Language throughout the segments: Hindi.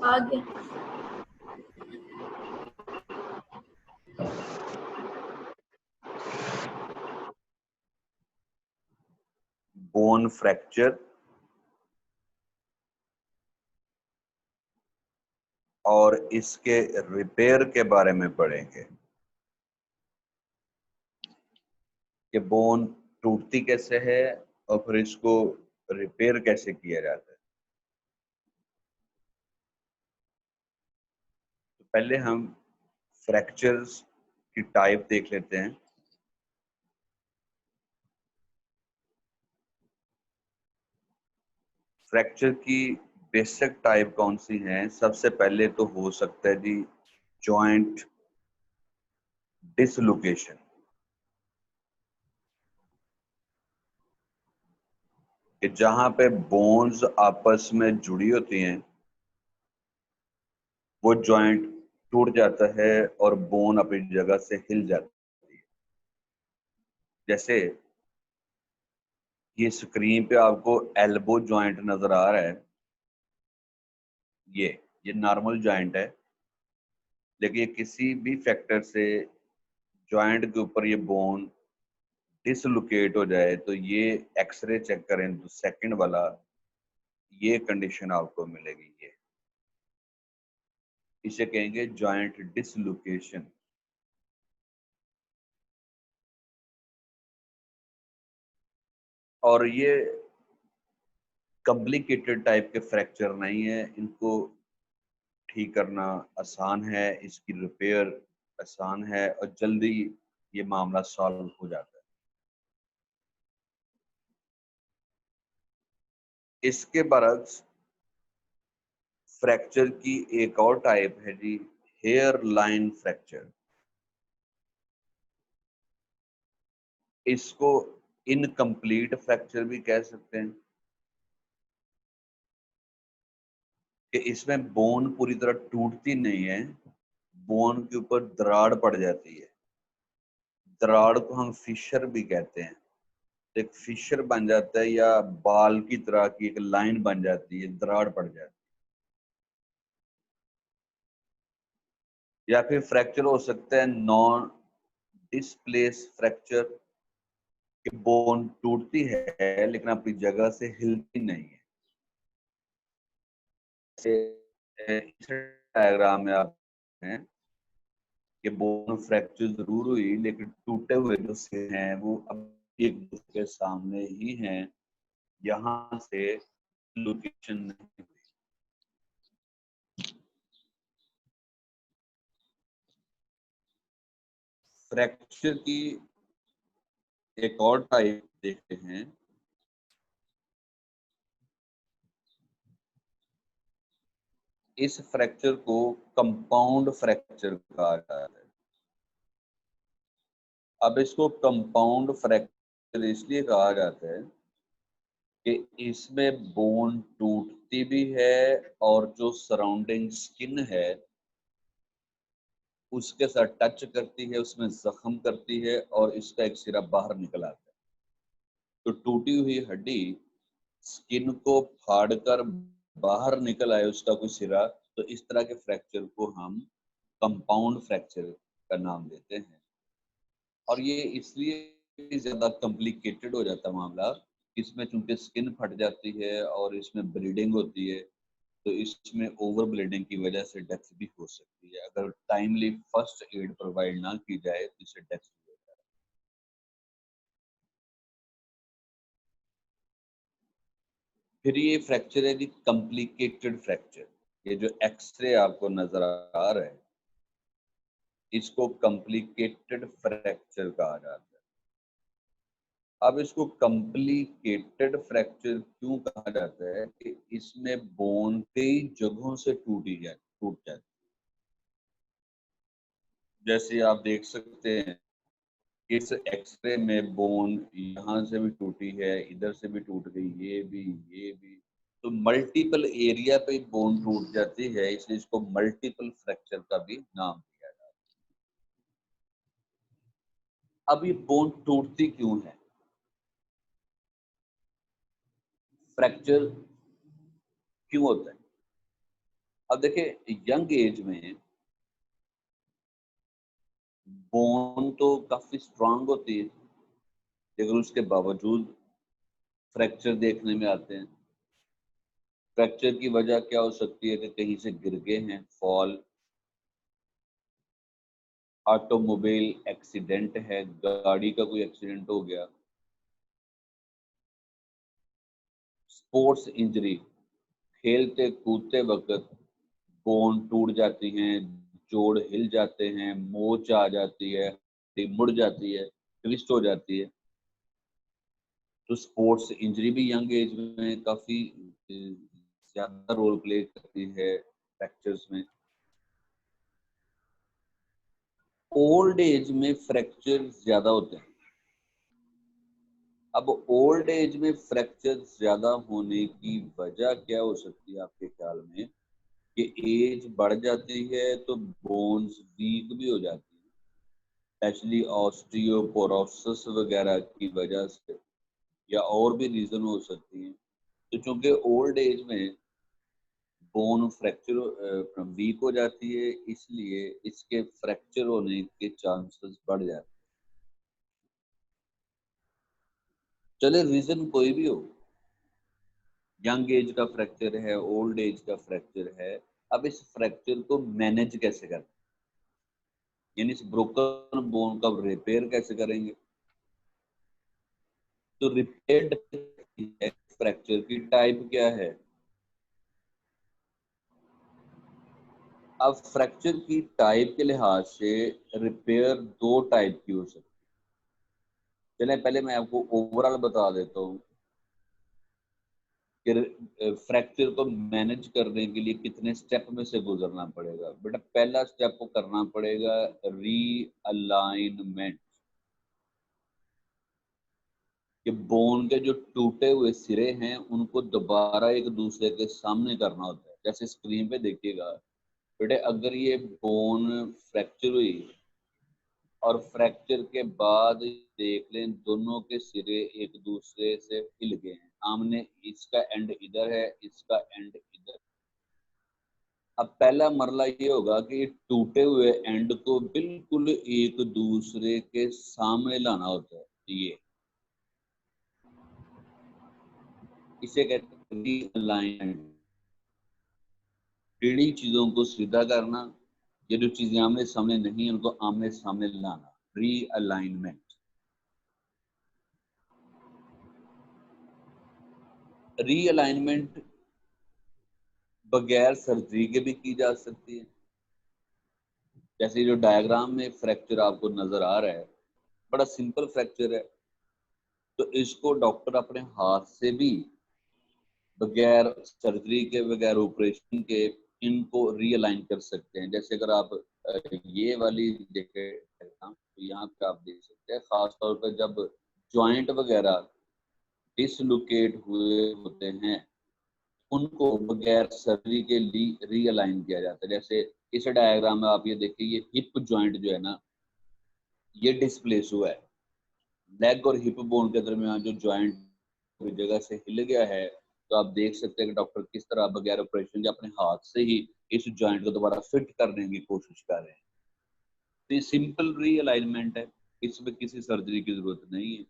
आगे बोन फ्रैक्चर और इसके रिपेयर के बारे में पढ़ेंगे कि बोन टूटती कैसे है और फिर इसको रिपेयर कैसे किया जाता है। तो पहले हम फ्रैक्चर्स की टाइप देख लेते हैं। फ्रैक्चर की बेसिक टाइप कौन सी है? सबसे पहले तो हो सकता है जी जॉइंट डिसलोकेशन। कि जहां पे बोन्स आपस में जुड़ी होती हैं वो जॉइंट टूट जाता है और बोन अपनी जगह से हिल जाती है। जैसे ये स्क्रीन पे आपको एल्बो जॉइंट नजर आ रहा है, ये नॉर्मल जॉइंट है, लेकिन ये किसी भी फैक्टर से जॉइंट के ऊपर ये बोन डिसलोकेट हो जाए तो ये एक्सरे चेक करें तो सेकंड वाला ये कंडीशन आपको मिलेगी। ये इसे कहेंगे जॉइंट डिसलोकेशन। और ये कॉम्प्लिकेटेड टाइप के फ्रैक्चर नहीं है, इनको ठीक करना आसान है, इसकी रिपेयर आसान है और जल्दी ये मामला सॉल्व हो जाता है। इसके बरक्स फ्रैक्चर की एक और टाइप है जी हेयर लाइन फ्रैक्चर। इसको इनकम्प्लीट फ्रैक्चर भी कह सकते हैं कि इसमें बोन पूरी तरह टूटती नहीं है, बोन के ऊपर दरार पड़ जाती है। दरार को हम फिशर भी कहते हैं। एक फिशर बन जाता है या बाल की तरह की एक लाइन बन जाती है, दरार पड़ जाती है। या फिर फ्रैक्चर हो सकता है नॉन डिस्प्लेस फ्रैक्चर, कि बोन टूटती है लेकिन अपनी जगह से हिलती नहीं है। इस डायग्राम में आप हैं कि बोन फ्रैक्चर जरूर हुई लेकिन टूटे हुए जो सिर हैं वो अब एक दूसरे के सामने ही हैं, यहाँ से लोकेशन नहीं हुई। फ्रैक्चर की एक और टाइप देखते हैं। इस फ्रैक्चर को कंपाउंड फ्रैक्चर कहा जाता है। अब इसको कंपाउंड फ्रैक्चर इसलिए कहा जाता है कि इसमें बोन टूटती भी है और जो सराउंडिंग स्किन है उसके साथ टच करती है, उसमें जख्म करती है और इसका एक सिरा बाहर निकल आता है। तो टूटी हुई हड्डी स्किन को फाड़कर बाहर निकल आए उसका कोई सिरा, तो इस तरह के फ्रैक्चर को हम कंपाउंड फ्रैक्चर का नाम देते हैं। और ये इसलिए ज्यादा कॉम्प्लिकेटेड हो जाता है मामला, इसमें चूंकि स्किन फट जाती है और इसमें ब्लीडिंग होती है, तो इसमें ओवर ब्लीडिंग की वजह से डेथ भी हो सकती है। अगर टाइमली फर्स्ट एड प्रोवाइड ना की जाए तो इससे डेथ हो जाए। फिर ये फ्रैक्चर है जी कॉम्प्लिकेटेड फ्रैक्चर। ये जो एक्सरे आपको नजर आ रहा है इसको कॉम्प्लिकेटेड फ्रैक्चर कहा जाता है। अब इसको कॉम्प्लिकेटेड फ्रैक्चर क्यों कहा जाता है कि इसमें बोन कई जगहों से टूट जाती है। जैसे आप देख सकते हैं इस एक्सरे में बोन यहाँ से भी टूटी है, इधर से भी टूट गई, ये भी। तो मल्टीपल एरिया पे बोन टूट जाती है, इसलिए इसको मल्टीपल फ्रैक्चर का भी नाम दिया जाता है। अब ये बोन टूटती क्यों है? फ्रैक्चर क्यों होता है? अब देखिए यंग एज में बोन तो काफी स्ट्रांग होती है, लेकिन उसके बावजूद फ्रैक्चर देखने में आते हैं। फ्रैक्चर की वजह क्या हो सकती है कि कहीं से गिर गए हैं, फॉल, ऑटोमोबाइल एक्सीडेंट है, गाड़ी का कोई एक्सीडेंट हो गया, स्पोर्ट्स इंजरी, खेलते कूदते वक्त बोन टूट जाती हैं, जोड़ हिल जाते हैं, मोच आ जाती है, हड्डी मुड़ जाती है, ट्विस्ट हो जाती है। तो स्पोर्ट्स इंजरी भी यंग एज में काफी ज्यादा रोल प्ले करती है फ्रैक्चर्स में। ओल्ड एज में फ्रैक्चर ज्यादा होते हैं। अब ओल्ड एज में फ्रैक्चर ज्यादा होने की वजह क्या हो सकती है आपके ख्याल में? कि एज बढ़ जाती है तो बोन्स वीक भी हो जाती है, स्पेशली ऑस्टियोपोरोसिस वगैरह की वजह से, या और भी रीजन हो सकती है। तो चूंकि ओल्ड एज में बोन फ्रैक्चर वीक हो जाती है, इसलिए इसके फ्रैक्चर होने के चांसेस बढ़ जाते हैं। चले रीजन कोई भी हो, यंग एज का फ्रैक्चर है, ओल्ड एज का फ्रैक्चर है, अब इस फ्रैक्चर को मैनेज कैसे करें, यानी इस ब्रोकन बोन का रिपेयर कैसे करेंगे? तो रिपेयर्ड फ्रैक्चर की टाइप क्या है? अब फ्रैक्चर की टाइप के लिहाज से रिपेयर दो टाइप की हो सकती है। चले पहले मैं आपको ओवरऑल बता देता हूँ कि फ्रैक्चर को मैनेज करने के लिए कितने स्टेप में से गुजरना पड़ेगा। बेटा पहला स्टेप को करना पड़ेगा रीअलाइनमेंट, कि बोन के जो टूटे हुए सिरे हैं उनको दोबारा एक दूसरे के सामने करना होता है। जैसे स्क्रीन पे देखिएगा बेटे, अगर ये बोन फ्रैक्चर हुई और फ्रैक्चर के बाद देख लें दोनों के सिरे एक दूसरे से हिल गए हैं, आमने, इसका एंड इधर है, इसका एंड इधर। अब पहला मरला ये होगा कि टूटे हुए एंड को बिल्कुल एक दूसरे के सामने लाना होता है। ये इसे कहते हैं रीअलाइनमेंट, टेढ़ी चीजों को सीधा करना, ये जो चीजें आमने सामने नहीं है उनको आमने सामने लाना, रीअलाइनमेंट। रीअलाइनमेंट बगैर सर्जरी के भी की जा सकती है। जैसे जो डायग्राम में फ्रैक्चर आपको नजर आ रहा है, बड़ा सिंपल फ्रैक्चर है, तो इसको डॉक्टर अपने हाथ से भी बगैर सर्जरी के, बगैर ऑपरेशन के इनको रीअलाइन कर सकते हैं। जैसे अगर आप ये वाली देखें तो यहाँ पे आप देख सकते हैं, खास तौर पर जब जॉइंट वगैरह डिसलोकेट हुए होते हैं उनको बगैर सर्जरी के लिए रीअलाइन किया जाता है। जैसे इस डायग्राम में आप ये देखिए, ये हिप जॉइंट जो है ना, ये डिस्प्लेस हुआ है। लेग और हिप बोन के दरमियान जो जॉइंट जगह से हिल गया है, तो आप देख सकते हैं कि डॉक्टर किस तरह बगैर ऑपरेशन के अपने हाथ से ही इस जॉइंट को दोबारा फिट करने की कोशिश कर रहे हैं। तो ये सिंपल रीअलाइनमेंट है, इसमें किसी सर्जरी की जरूरत नहीं है।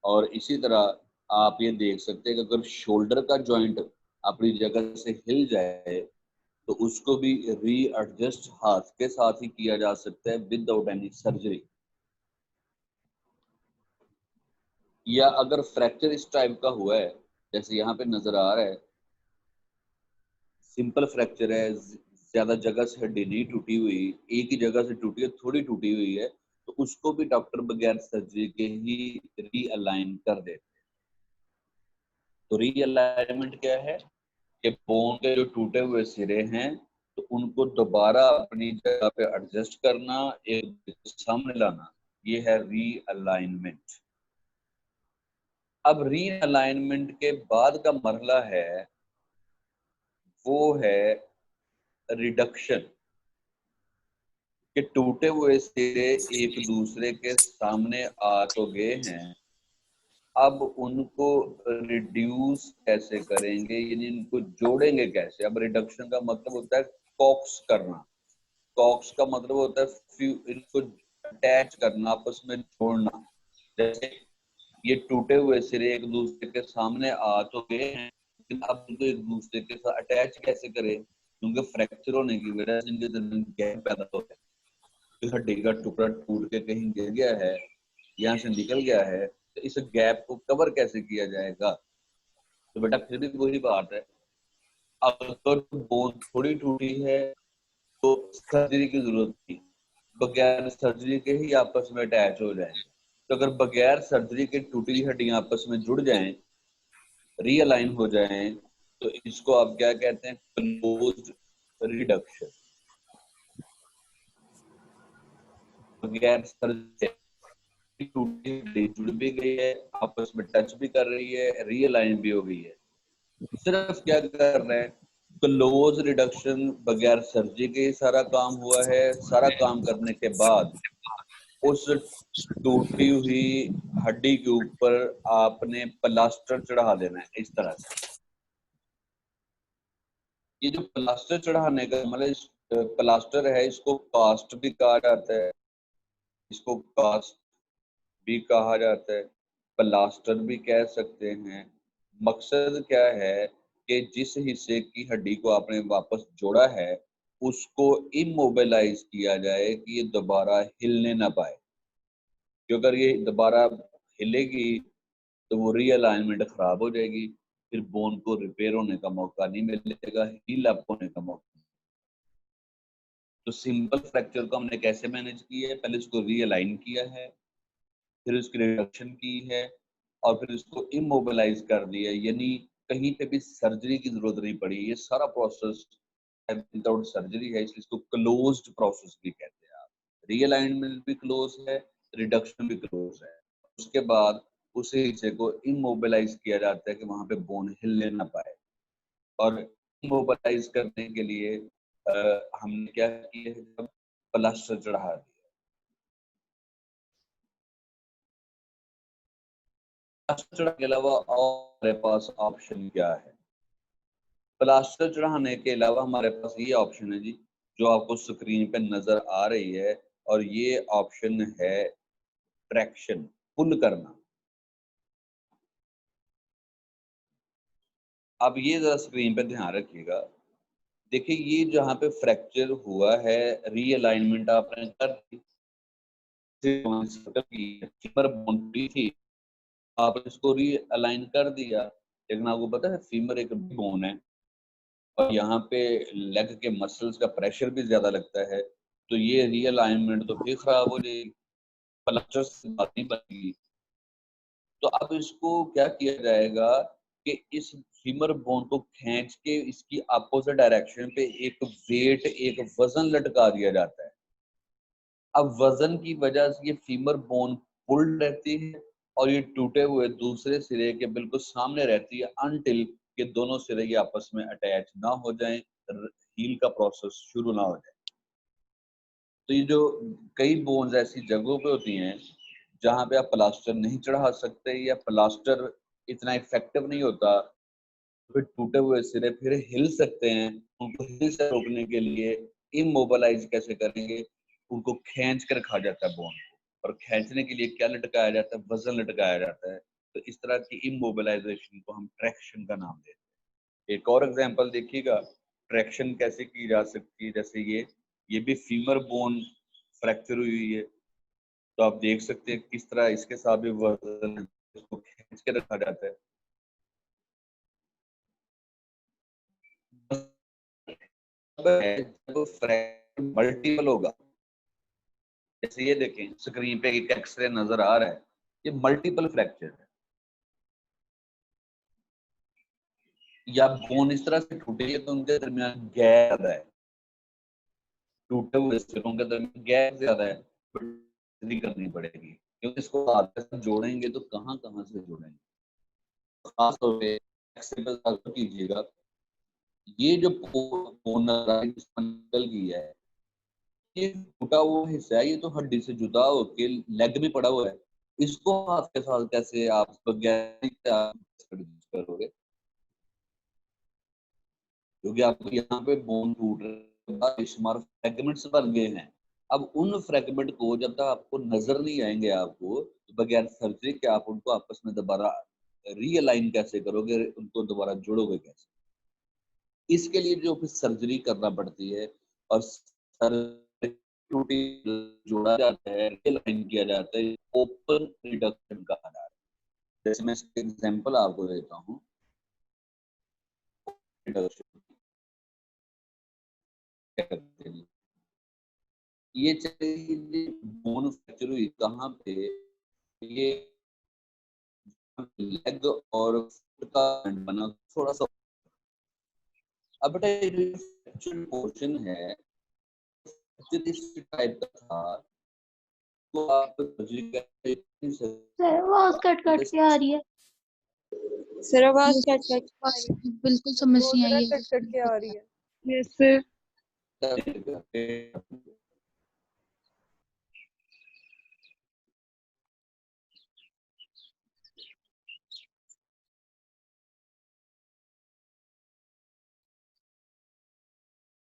और इसी तरह आप ये देख सकते हैं कि अगर शोल्डर का जॉइंट अपनी जगह से हिल जाए तो उसको भी रीएडजस्ट हाथ के साथ ही किया जा सकता है विदाउट एनी सर्जरी। या अगर फ्रैक्चर इस टाइप का हुआ है जैसे यहाँ पे नजर आ रहा है, सिंपल फ्रैक्चर है, ज्यादा जगह से हड्डी नहीं टूटी हुई, एक ही जगह से टूटी है, थोड़ी टूटी हुई है, तो उसको भी डॉक्टर बगैर सर्जरी के ही रीअलाइन कर देते हैं। तो रीअलाइनमेंट क्या है कि बोन के जो टूटे हुए सिरे हैं तो उनको दोबारा अपनी जगह पे एडजस्ट करना, एक सामने लाना, ये है रीअलाइनमेंट। अब रीअलाइनमेंट के बाद का मरहला है वो है रिडक्शन, कि टूटे हुए सिरे एक दूसरे के सामने आ तो गए हैं, अब उनको रिड्यूस कैसे करेंगे, यानी इनको जोड़ेंगे कैसे। अब रिडक्शन का मतलब होता है कॉक्स करना, कॉक्स का मतलब होता है इनको अटैच करना, आपस में जोड़ना। जैसे ये टूटे हुए सिरे एक दूसरे के सामने आ तो गए हैं, लेकिन अब इनको एक दूसरे के साथ अटैच कैसे करें, क्योंकि फ्रैक्चर होने की वजह से इनके दरमियान गैप पैदा हो है। तो हड्डी का टुकड़ा टूट के कहीं गिर गया है, यहाँ से निकल गया है, तो इस गैप को कवर कैसे किया जाएगा। तो बेटा फिर भी वही बात है, अगर बोन थोड़ी टूटी है तो सर्जरी की जरूरत नहीं, बगैर सर्जरी के ही आपस में अटैच हो जाएंगे। तो अगर बगैर सर्जरी के टूटी हड्डियां आपस में जुड़ जाएं, रीअलाइन हो जाएं, तो इसको आप क्या कहते हैं, क्लोज्ड रिडक्शन। बगैर सर्जरी टूटी हड्डी जुड़ भी गई है, आपस में टच भी कर रही है, रीअलाइन भी हो गई है। सिर्फ क्या कर रहे हैं, क्लोज रिडक्शन, बगैर सर्जरी के ही सारा काम हुआ है। सारा काम करने के बाद उस टूटी हुई हड्डी के ऊपर आपने प्लास्टर चढ़ा देना है इस तरह से। ये जो प्लास्टर चढ़ाने का मतलब प्लास्टर है, इसको कास्ट भी कहा जाता है, इसको कास्ट भी कहा जाता है, प्लास्टर भी कह सकते हैं। मकसद क्या है कि जिस हिस्से की हड्डी को आपने वापस जोड़ा है उसको इमोबिलाइज किया जाए कि ये दोबारा हिलने ना पाए, क्योंकि अगर ये दोबारा हिलेगी तो वो रीअलाइनमेंट खराब हो जाएगी, फिर बोन को रिपेयर होने का मौका नहीं मिलेगा, हील अप होने का मौका। तो सिंपल फ्रैक्चर को हमने कैसे मैनेज किया है, पहले उसको रीअलाइन किया है, फिर उसकी रिडक्शन की है, और फिर उसको इमोबिलाइज कर दिया, यानी कहीं पे भी सर्जरी की जरूरत नहीं पड़ी। ये सारा प्रोसेस विदाउट सर्जरी है, इसलिए इसको क्लोज्ड प्रोसेस भी कहते हैं। आप रीअलाइनमेंट भी क्लोज है, रिडक्शन भी क्लोज है। उसके बाद उसी हिस्से को इमोबिलाइज किया जाता है कि वहां पे बोन हिलने ना पाए। और इमोबिलाइज करने के लिए हमने क्या किया है, जब प्लास्टर चढ़ा दिया। प्लास्टर चढ़ाने के अलावा और हमारे पास ऑप्शन क्या है। प्लास्टर चढ़ाने के अलावा हमारे पास ये ऑप्शन है जी, जो आपको स्क्रीन पे नजर आ रही है, और ये ऑप्शन है ट्रैक्शन, पुल करना। अब ये जरा स्क्रीन पे ध्यान रखिएगा, देखिए ये जहाँ पे फ्रैक्चर हुआ है, रीअलाइनमेंट आपने कर दी, फीमर बोन थी, आपने इसको रीअलाइन कर दिया, लेकिन आपको पता है फीमर एक बोन है, और यहाँ पे लेग के मसल्स का प्रेशर भी ज्यादा लगता है, तो ये रीअलाइनमेंट तो फिर खराब हो जाएगी, प्लास्टर से बात नहीं बनेगी। तो अब इसको क्या किया जाएगा कि इस फीमर बोन को खींच के इसकी अपोजिट डायरेक्शन पे एक वेट, एक वजन लटका दिया जाता है। अब वजन की वजह से ये फीमर बोन पुल्ड रहती है, और ये टूटे हुए दूसरे सिरे के बिल्कुल सामने रहती है, अनटिल के दोनों सिरे ये आपस में अटैच ना हो जाएं, हील का प्रोसेस शुरू ना हो जाए। तो ये जो कई बोन्स ऐसी जगहों पे होती हैं जहाँ पे आप प्लास्टर नहीं चढ़ा सकते, या प्लास्टर इतना इफेक्टिव नहीं होता, फिर टूटे हुए सिरे फिर हिल सकते हैं, उनको हिल से रोकने के लिए इमोबिलाइज कैसे करेंगे, उनको खींच कर रखा जाता है बोन को, और खींचने के लिए क्या लटकाया जाता है, वजन लटकाया जाता है। तो इस तरह की इमोबिलाइजेशन को हम ट्रैक्शन का नाम देते हैं। एक और एग्जांपल देखिएगा, ट्रैक्शन कैसे की जा सकती है। जैसे ये भी फीमर बोन फ्रैक्चर हुई है, तो आप देख सकते हैं किस तरह इसके साथ भी वजन इसको खींच के रखा जाता है। जब फ्रैक्चर मल्टीपल होगा, जैसे ये देखें स्क्रीन पे एक एक्सरे नजर आ रहा है, ये मल्टीपल फ्रैक्चर है, या बोन इस तरह से टूटी है तो उनके दरमियान गैप है, टूटे हुए सिरों के दरमियान गैप ज्यादा है, सर्जरी करनी पड़ेगी, क्योंकि इसको हाथ से जोड़ेंगे तो कहाँ कहाँ से जोड़ेंगे। खास तौर पे एक्सरे पे गौर कीजिएगा, ये जो बोन निकल गई है, ये टूटा हुआ हिस्सा है, ये तो हड्डी से जुदा होके लेग में पड़ा हुआ है, इसको आपके साथ कैसे आप वैज्ञानिक करोगे, क्योंकि आपको यहाँ पे बोन टूट रहा है, फ्रैगमेंट्स बन गए हैं। अब उन फ्रैगमेंट को जब तक आपको नजर नहीं आएंगे, आपको बगैर सर्जरी के आप उनको आपस में दोबारा रीअलाइन कैसे करोगे, उनको दोबारा जोड़ोगे कैसे? इसके लिए जो फिर सर्जरी करना पड़ती है और टूटी जोड़ा जाता है, रीअलाइन किया जाता है, ओपन रिडक्शन कहा जाता है। जैसे मैं इसका एग्जांपल आपको देता हूँ। ये चलिए बोन फ्रैक्चर हुई कहाँ पे, ये लेग और फुट का बना थोड़ा सा। अब बेटा ये फ्रैक्चर पोर्शन है इस टाइप का था, तो आप सर आवाज कट कट के आ रही है। सर आवाज कट कट बिल्कुल समझ नहीं आई है। कट कट के आ रही है। Yes sir.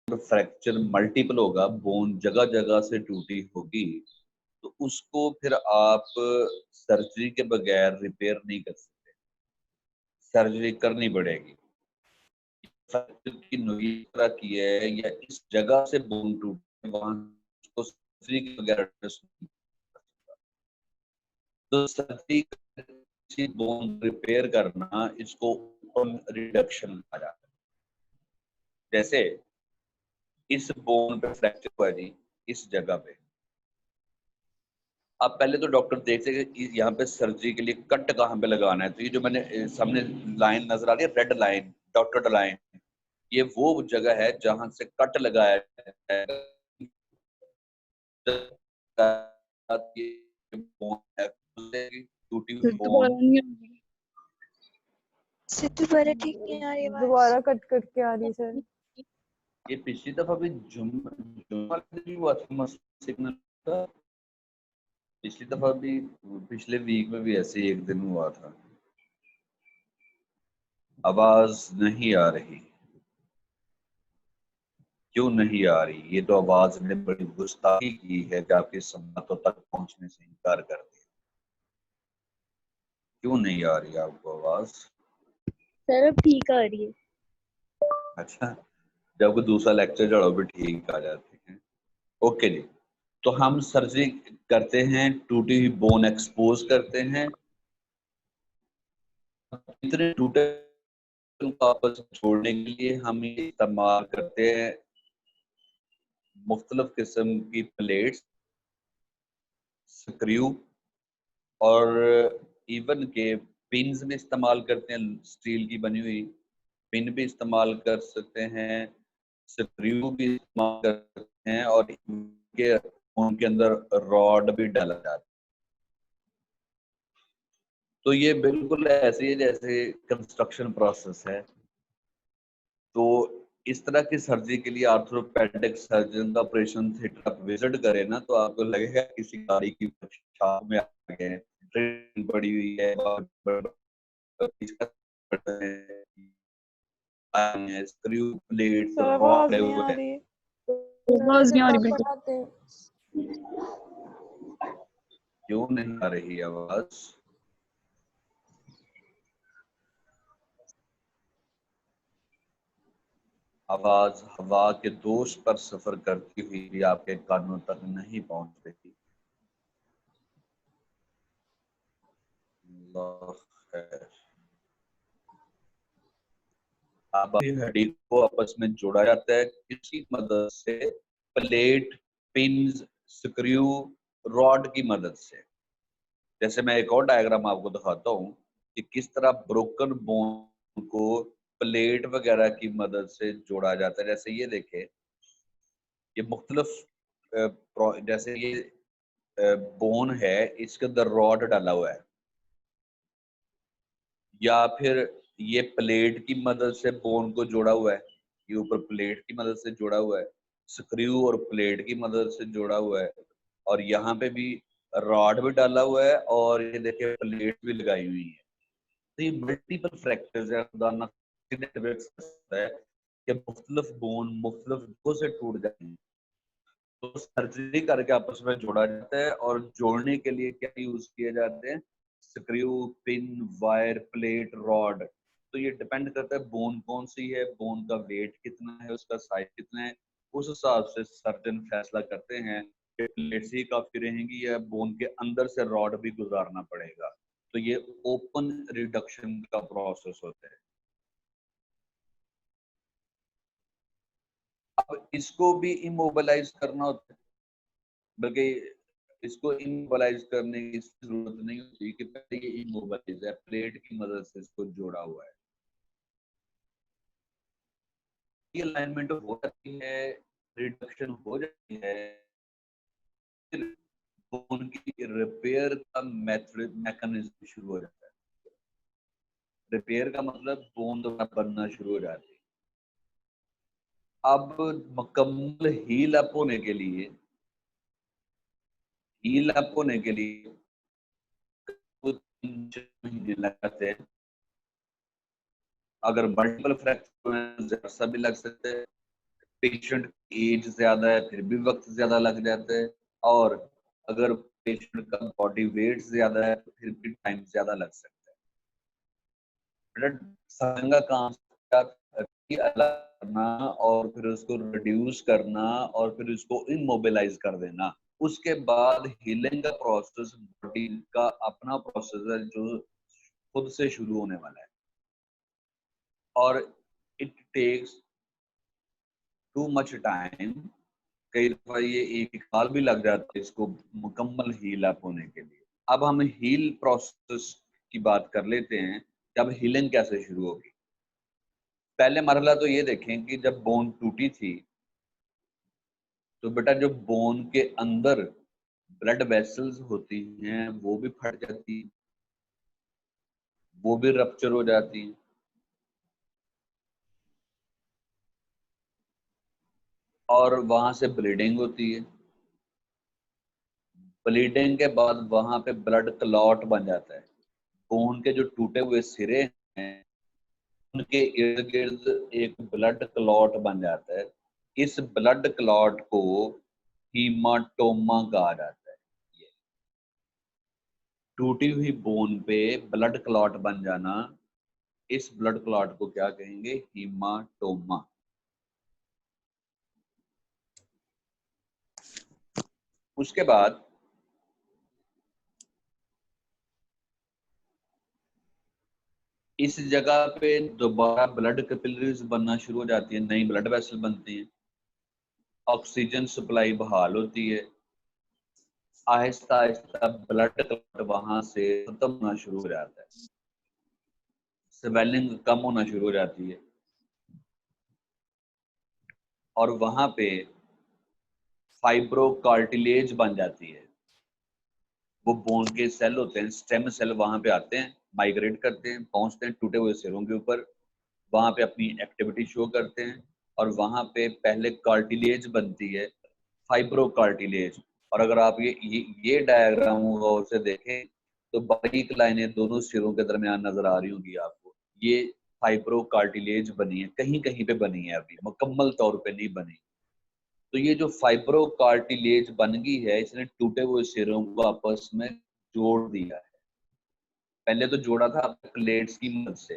फ्रैक्चर मल्टीपल होगा, बोन जगह जगह से टूटी होगी, तो उसको फिर आप सर्जरी के बगैर रिपेयर नहीं कर सकते, सर्जरी करनी पड़ेगी। फ्रैक्चर की नोई तरह की है या इस जगह से बोन टूटे वहां उसको सर्जरी के बगैर एडजस्ट नहीं कर सकता। तो सर्जरी बोन रिपेयर करना, इसको ओपन रिडक्शन कहा जाता है। जैसे इस बोन पे फ्रैक्चर हुआ जी, इस जगह पे आप पहले तो डॉक्टर देखते हैं कि यहाँ पे सर्जरी के लिए कट कहाँ पे लगाना है। तो ये जो मैंने सामने लाइन नजर आ रही है, रेड लाइन, डॉटेड लाइन, ये वो जगह है जहां से कट लगाया है। टूटी हुई बोन दोबारा ठीक नहीं आ रही आवाज। दोबारा कट कट के आ रही सर। ये पिछली दफा भी हुआ था सिग्नल का, पिछली दफा भी, पिछले वीक में भी ऐसे ही एक दिन हुआ था। आवाज नहीं आ रही, क्यों नहीं आ रही? ये तो आवाज ने बड़ी गुस्ताखी की है कि आपकी सम्मतों तक पहुंचने से इनकार कर दिया। क्यों नहीं आ रही आपको आवाज? सर अब ठीक आ रही है। अच्छा, जब कोई दूसरा लेक्चर चढ़ो भी ठीक आ जाती है। ओके जी, तो हम सर्जरी करते हैं, टूटी हुई बोन एक्सपोज करते हैं। इतने टूटे को आपस में छोड़ने के लिए हम ये इस्तेमाल करते हैं मुख्तलिफ किस्म की प्लेट्स, स्क्रू और इवन के पिन्स भी इस्तेमाल करते हैं। स्टील की बनी हुई पिन भी इस्तेमाल कर सकते हैं, स्क्रू भी इस्तेमाल कर सकते हैं, और उनके अंदर रॉड भी डाला जाता है। तो ये बिल्कुल ऐसे ही जैसे कंस्ट्रक्शन प्रोसेस है। तो इस तरह की सर्जरी के लिए आर्थोपेडिक सर्जन का ऑपरेशन थिएटर आप विजिट करें ना, तो आपको लगेगा किसी गाड़ी की शॉप में आ गए, ट्रेन पड़ी हुई है, स्क्रू प्लेट्स, सर रॉड आवाज पड़े नहीं हुए आ हैं। रही। आवाज नहीं आ रही बिल्कुल। पढ़ाते हैं। क्यों नहीं आ रही आवाज? आवाज हवा के दोष पर सफर करती हुई भी आपके कानों तक नहीं पहुंच रही। अब हड्डी को आपस में जोड़ा जाता है किसकी मदद से? प्लेट, पिन्स, स्क्रू, रॉड की मदद से। जैसे मैं एक और डायग्राम आपको दिखाता हूँ कि किस तरह ब्रोकन बोन को प्लेट वगैरह की मदद से जोड़ा जाता है। जैसे ये देखें, ये मुख्तलिफ जैसे ये बोन है, इसके अंदर रॉड डाला हुआ है, या फिर ये प्लेट की मदद से बोन को जोड़ा हुआ है, ये ऊपर प्लेट की मदद से जोड़ा हुआ है, स्क्रू और प्लेट की मदद से जोड़ा हुआ है, और यहाँ पे भी रॉड भी डाला हुआ है और ये देखिए प्लेट भी लगाई हुई है। तो ये मल्टीपल फ्रैक्चर्स है, खुदा न है कि मुख्तलिफ बोन मुख्तलिफ जगहों से टूट जाते हैं, तो सर्जरी करके आपस में जोड़ा जाता है। और जोड़ने के लिए क्या यूज किए जाते हैं? Screw, pin, wire, plate, rod. तो ये डिपेंड करता है बोन कौन सी है, बोन का वेट कितना है, उसका साइज कितना है। उस हिसाब से सर्जन फैसला करते हैं कि प्लेट्स ही काफी रहेंगी या बोन के अंदर से रॉड भी गुजारना पड़ेगा। तो ये ओपन रिडक्शन का प्रोसेस होता है। अब इसको भी इमोबिलाइज करना होता है, बल्कि इसको इमोबिलाइज करने की जरूरत नहीं होती कि पहले ये इमोबिलाइज है, प्लेट की मदद से इसको जोड़ा हुआ है। ये अलाइनमेंट हो जाती है, रिडक्शन हो जाती है, फिर बोन की रिपेयर का मेथड मैकेनिज्म शुरू हो जाता है। रिपेयर का मतलब बोन दोबारा बनना शुरू हो जाती है। अब मुकम्मल हील अप होने के लिए वो 3-4 महीने लगते हैं। अगर मल्टीपल फ्रैक्चर भी लग सकते हैं, पेशेंट की एज ज्यादा है फिर भी वक्त ज्यादा लग जाता है, और अगर पेशेंट का बॉडी वेट ज्यादा है तो फिर भी टाइम ज्यादा लग सकता है। ब्लड सर्जन का काम अलग करना और फिर उसको रिड्यूस करना और फिर उसको इमोबिलाइज कर देना। उसके बाद हीलिंग का प्रोसेस बॉडी का अपना प्रोसेस है जो खुद से शुरू होने वाला है, और it takes too much time. कई दफा ये 1 साल भी लग जाता है इसको मुकम्मल हील अप होने के लिए। अब हम हील प्रोसेस की बात कर लेते हैं कि अब हीलिंग कैसे शुरू होगी। पहले मरहला तो ये देखें कि जब बोन टूटी थी तो बेटा जो बोन के अंदर ब्लड वेसल्स होती हैं वो भी फट जाती, वो भी रप्चर हो जाती हैं। और वहां से ब्लीडिंग होती है। ब्लीडिंग के बाद वहां पे ब्लड क्लॉट बन जाता है। बोन के जो टूटे हुए सिरे हैं उनके इर्द गिर्द एक ब्लड क्लॉट बन जाता है। इस ब्लड क्लॉट को हीमाटोमा कहा जाता है। ये टूटी हुई बोन पे ब्लड क्लॉट बन जाना, इस ब्लड क्लॉट को क्या कहेंगे? हीमाटोमा। उसके बाद इस जगह पे दोबारा ब्लड कैपिलरीज बनना शुरू हो जाती है, नई ब्लड वेसल बनती है, ऑक्सीजन सप्लाई बहाल होती है, आहिस्ता आहिस्ता ब्लड क्लॉट वहां से खत्म होना शुरू हो जाता है, स्वेलिंग कम होना शुरू हो जाती है, और वहां पे फाइब्रोकार्टिलेज बन जाती है। वो बोन के सेल होते हैं, स्टेम सेल वहां पे आते हैं, माइग्रेट करते हैं, पहुंचते हैं टूटे हुए सिरों के ऊपर, वहां पे अपनी एक्टिविटी शो करते हैं, और वहां पे पहले कार्टिलेज बनती है, फाइब्रोकार्टिलेज। और अगर आप ये डायग्राम गौर से देखें तो बारीक लाइनें दोनों सिरों के दरमियान नजर आ रही होंगी आपको। ये फाइब्रोकार्टिलेज बनी है, कहीं कहीं पे बनी है, अभी मुकम्मल तौर पे नहीं बनी। तो ये जो फाइब्रोकार्टिलेज बन गई है इसने टूटे हुए सिरों को आपस में जोड़ दिया है। पहले तो जोड़ा था प्लेट्स की मदद से,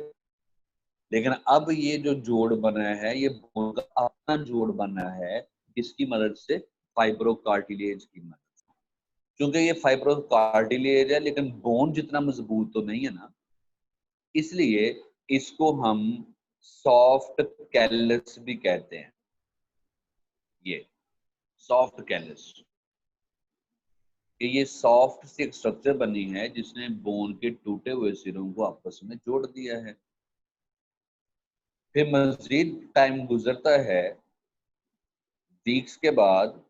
लेकिन अब ये जो जोड़ बना है ये बोन का अपना जोड़ बना है, इसकी मदद से, फाइब्रोकार्टिलेज की मदद से। क्योंकि ये फाइब्रोकार्टिलेज है लेकिन बोन जितना मजबूत तो नहीं है ना, इसलिए इसको हम सॉफ्ट कैलस भी कहते हैं। ये सॉफ्ट कैलस, ये सॉफ्ट सी एक स्ट्रक्चर बनी है जिसने बोन के टूटे हुए सिरों को आपस में जोड़ दिया है। फिर मजीद टाइम गुजरता है, वीक्स के बाद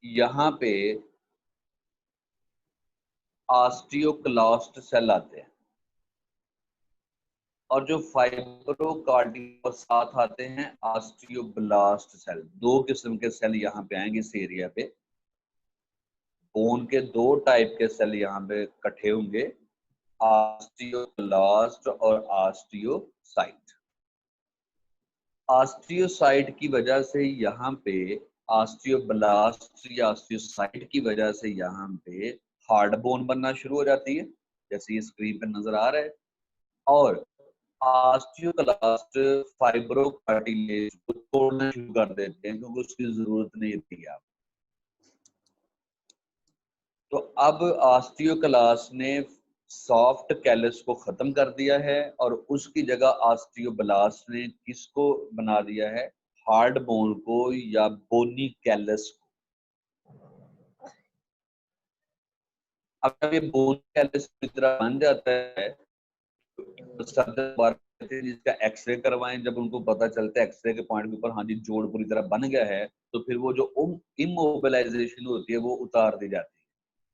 यहाँ पे ऑस्टियोक्लास्ट सेल आते हैं, और जो फाइब्रोकार्टिलेज के साथ आते हैं ऑस्टियोब्लास्ट सेल। 2 किस्म के सेल यहाँ पे आएंगे इस एरिया पे। बोन के 2 टाइप के सेल यहाँ पे इकट्ठे होंगे, ऑस्टियोब्लास्ट और ऑस्टियोसाइट। ऑस्टियोसाइट की वजह से यहाँ पे, ऑस्टियोब्लास्ट या ऑस्टियोसाइट की वजह से यहाँ पे हार्ड बोन बनना शुरू हो जाती है, जैसे ये स्क्रीन पे नजर आ रहा है। और ऑस्टियोक्लास्ट फाइब्रोकार्टिलेज को तोड़ना शुरू कर देते हैं क्योंकि उसकी जरूरत नहीं होती है। तो अब ऑस्टियोक्लास्ट ने सॉफ्ट कैलस को खत्म कर दिया है और उसकी जगह ऑस्टियोब्लास्ट ने किसको बना दिया है? हार्ड बोन को या बोनी कैलस को। अब जब ये बोनी कैलस की तरह बन जाता है तो जिसका एक्सरे करवाएं, जब उनको पता चलता है एक्सरे के पॉइंट के ऊपर हाँ जी जोड़ पूरी तरह बन गया है, तो फिर वो जो इमोबिलाइजेशन होती है वो उतार दी जाती है।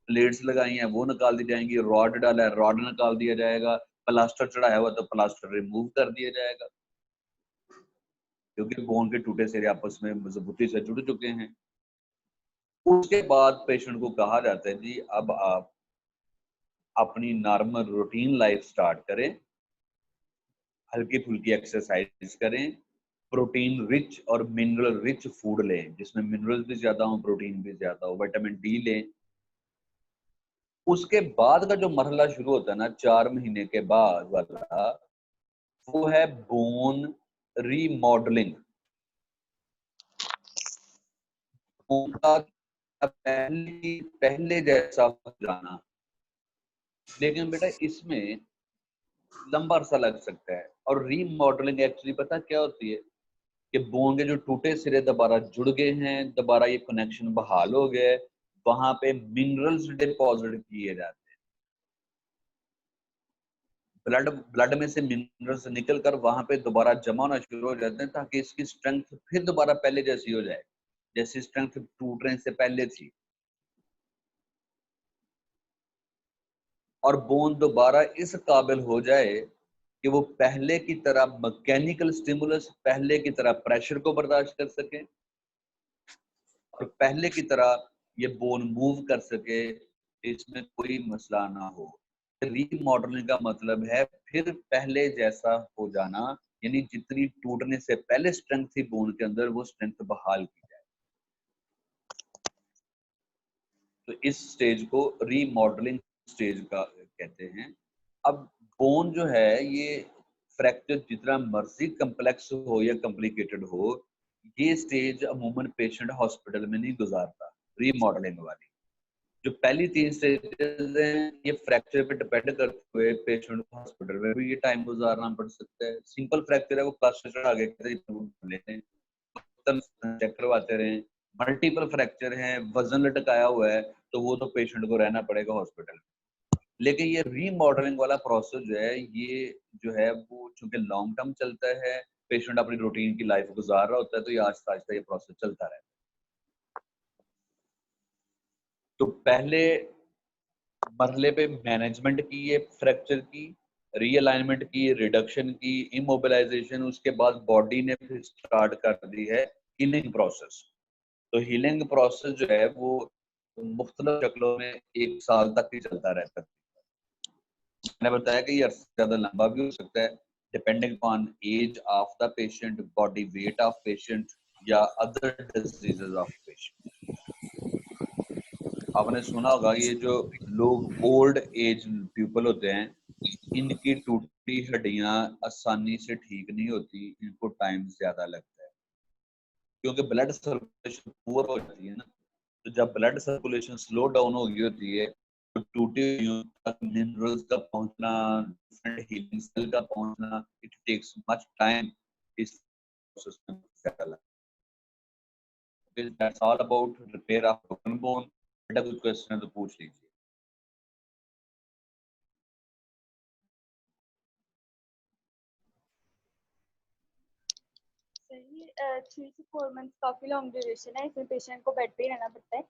प्लेट्स लगाई हैं वो निकाल दी जाएंगी, रॉड डाला है रॉड निकाल दिया जाएगा, प्लास्टर चढ़ाया हुआ तो प्लास्टर रिमूव कर दिया जाएगा, क्योंकि बोन के टूटे सिरे आपस में मजबूती से जुड़ चुके हैं। उसके बाद पेशेंट को कहा जाता है जी अब आप अपनी नॉर्मल रूटीन लाइफ स्टार्ट करें, हल्की फुल्की एक्सरसाइज करें, प्रोटीन रिच और मिनरल रिच फूड लें, जिसमें मिनरल्स भी ज्यादा हो, प्रोटीन भी ज्यादा हो, विटामिन डी लें। उसके बाद का जो मरहला शुरू होता है ना 4 महीने के बाद वाला, वो है बोन रीमॉडलिंग। बोन का पहले जैसा हो जाना। लेकिन बेटा इसमें लंबा अरसा लग सकता है। और रीमॉडलिंग एक्चुअली पता क्या होती है कि बोन के जो टूटे सिरे दोबारा जुड़ गए हैं, दोबारा ये कनेक्शन बहाल हो गए, वहां पे मिनरल्स डिपॉजिट किए जाते हैं। ब्लड में से मिनरल्स निकल कर वहां पे दोबारा जमा होना शुरू हो जाते हैं, ताकि इसकी स्ट्रेंथ फिर दोबारा पहले जैसी हो जाए, जैसी स्ट्रेंथ टूटने से पहले थी। और बोन दोबारा इस काबिल हो जाए कि वो पहले की तरह मैकेनिकल स्टिमुलस, पहले की तरह प्रेशर को बर्दाश्त कर सके और पहले की तरह ये बोन मूव कर सके, इसमें कोई मसला ना हो। रीमॉडलिंग का मतलब है फिर पहले जैसा हो जाना, यानी जितनी टूटने से पहले स्ट्रेंथ थी बोन के अंदर वो स्ट्रेंथ बहाल की जाए। तो इस स्टेज को रीमॉडलिंग स्टेज का कहते हैं। अब बोन जो है ये फ्रैक्चर जितना मर्जी कम्प्लेक्स हो या कॉम्प्लिकेटेड हो, ये स्टेज अमूमन पेशेंट हॉस्पिटल में नहीं गुजारता। रीमॉडलिंग वाली जो पहली 3 स्टेजेस हैं, ये फ्रैक्चर पे डिपेंड करते हुए पेशेंट को हॉस्पिटल में भी ये टाइम गुजारना पड़ सकता है। सिंपल फ्रैक्चर है वो प्लास्टर चढ़ा के लेते हैं, चेक करवाते रहे। मल्टीपल फ्रैक्चर है, वजन लटकाया हुआ है, तो वो तो पेशेंट को रहना पड़ेगा हॉस्पिटल में। लेकिन ये रीमॉडलिंग वाला प्रोसेस जो है, ये जो है वो चूंकि लॉन्ग टर्म चलता है, पेशेंट अपनी रूटीन की लाइफ गुजार रहा होता है, तो ये आहिस्ता आहिस्ता ये प्रोसेस चलता रहता है। तो पहले मरहले पे मैनेजमेंट की है फ्रैक्चर की, रीअलाइनमेंट की, रिडक्शन की, इमोबिलाइजेशन, उसके बाद बॉडी ने फिर स्टार्ट कर दी है हीलिंग प्रोसेस। तो हीलिंग प्रोसेस जो है वो मुख्तलिफ शक्लों में 1 साल तक ही चलता रहता है। मैंने बताया कि ये ज्यादा लंबा भी हो सकता है, depending upon age of the patient, body weight of patient या अदर डिजीजेस ऑफ पेशेंट। आपने सुना होगा ये जो लोग ओल्ड एज पीपल होते हैं, इनकी टूटी हड्डियां आसानी से ठीक नहीं होती, इनको टाइम ज्यादा लगता है, क्योंकि ब्लड सर्कुलेशन पुअर हो जाती है ना। तो जब ब्लड सर्कुलेशन स्लो डाउन हो गई होती है, तो टूटी हुई तक मिनरल्स का पहुंचना, डिफरेंट हीलिंग सेल का पहुंचना, इट टेक्स मच टाइम। इस प्रोसेस में ज्यादा लगता है। That's all about repair of broken bone. बेटा कोई क्वेश्चन है तो पूछ लीजिए। सर ये 3 से 4 मंथ्स काफी लॉन्ग ड्यूरेशन है, इसमें पेशेंट को बेड पे ही रहना पड़ता है।